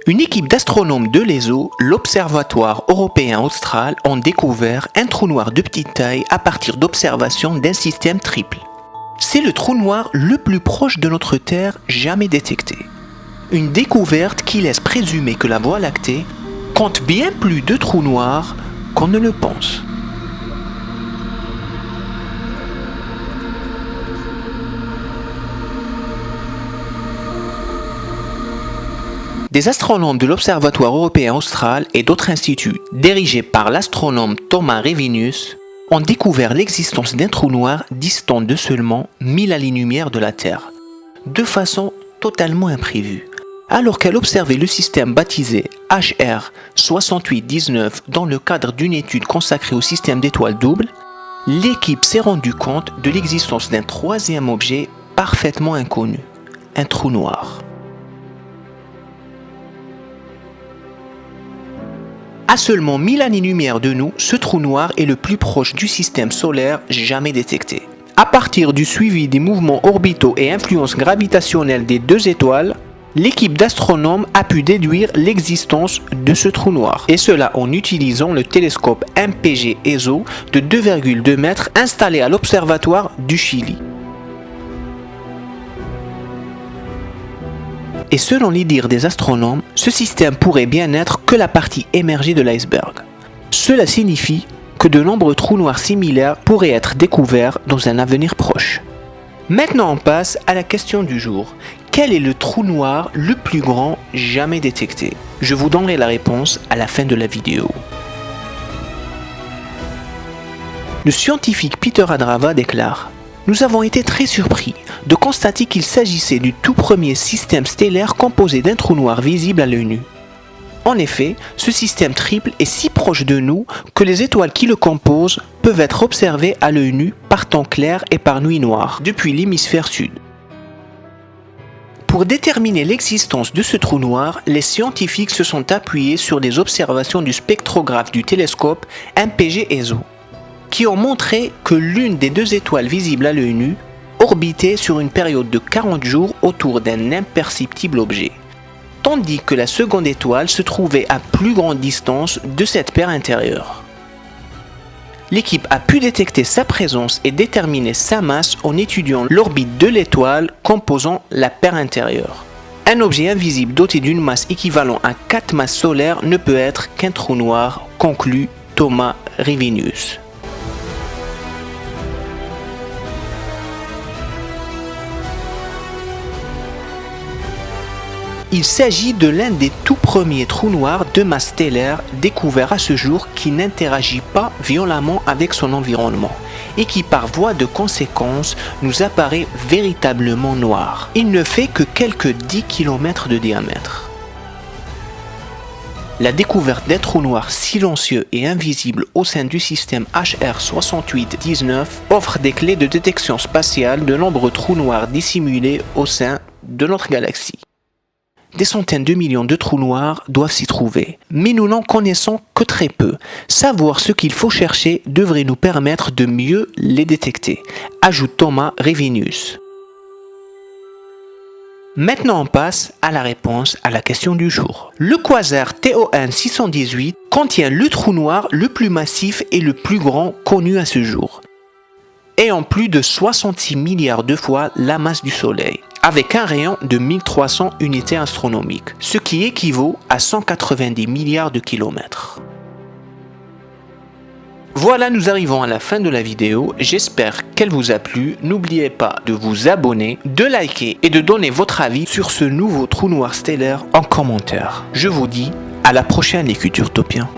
Une équipe d'astronomes de l'ESO, l'Observatoire européen austral, ont découvert un trou noir de petite taille à partir d'observations d'un système triple. C'est le trou noir le plus proche de notre Terre jamais détecté. Une découverte qui laisse présumer que la Voie lactée compte bien plus de trous noirs qu'on ne le pense. Des astronomes de l'Observatoire européen austral et d'autres instituts, dirigés par l'astronome Thomas Revenius, ont découvert l'existence d'un trou noir distant de seulement 1000 années-lumière de la Terre, de façon totalement imprévue. Alors qu'elle observait le système baptisé HR 6819 dans le cadre d'une étude consacrée au système d'étoiles doubles, l'équipe s'est rendue compte de l'existence d'un troisième objet parfaitement inconnu, un trou noir. À seulement 1000 années-lumière de nous, ce trou noir est le plus proche du système solaire jamais détecté. À partir du suivi des mouvements orbitaux et influences gravitationnelles des deux étoiles, l'équipe d'astronomes a pu déduire l'existence de ce trou noir, et cela en utilisant le télescope MPG ESO de 2,2 mètres installé à l'Observatoire du Chili. Et selon les dires des astronomes, ce système pourrait bien n'être que la partie émergée de l'iceberg. Cela signifie que de nombreux trous noirs similaires pourraient être découverts dans un avenir proche. Maintenant on passe à la question du jour. Quel est le trou noir le plus grand jamais détecté? Je vous donnerai la réponse à la fin de la vidéo. Le scientifique Peter Adrava déclare: nous avons été très surpris de constater qu'il s'agissait du tout premier système stellaire composé d'un trou noir visible à l'œil nu. En effet, ce système triple est si proche de nous que les étoiles qui le composent peuvent être observées à l'œil nu par temps clair et par nuit noire depuis l'hémisphère sud. Pour déterminer l'existence de ce trou noir, les scientifiques se sont appuyés sur des observations du spectrographe du télescope MPG ESO, qui ont montré que l'une des deux étoiles visibles à l'œil nu orbitait sur une période de 40 jours autour d'un imperceptible objet, tandis que la seconde étoile se trouvait à plus grande distance de cette paire intérieure. L'équipe a pu détecter sa présence et déterminer sa masse en étudiant l'orbite de l'étoile composant la paire intérieure. Un objet invisible doté d'une masse équivalente à 4 masses solaires ne peut être qu'un trou noir, conclut Thomas Revenius. Il s'agit de l'un des tout premiers trous noirs de masse stellaire découverts à ce jour qui n'interagit pas violemment avec son environnement et qui par voie de conséquence nous apparaît véritablement noir. Il ne fait que quelques 10 km de diamètre. La découverte d'un trou noir silencieux et invisible au sein du système HR 6819 offre des clés de détection spatiale de nombreux trous noirs dissimulés au sein de notre galaxie. Des centaines de millions de trous noirs doivent s'y trouver, mais nous n'en connaissons que très peu. Savoir ce qu'il faut chercher devrait nous permettre de mieux les détecter, ajoute Thomas Revenius. Maintenant on passe à la réponse à la question du jour. Le quasar TON 618 contient le trou noir le plus massif et le plus grand connu à ce jour, ayant plus de 66 milliards de fois la masse du Soleil, avec un rayon de 1300 unités astronomiques, ce qui équivaut à 190 milliards de kilomètres. Voilà, nous arrivons à la fin de la vidéo, j'espère qu'elle vous a plu. N'oubliez pas de vous abonner, de liker et de donner votre avis sur ce nouveau trou noir stellaire en commentaire. Je vous dis à la prochaine les Futurtopiens.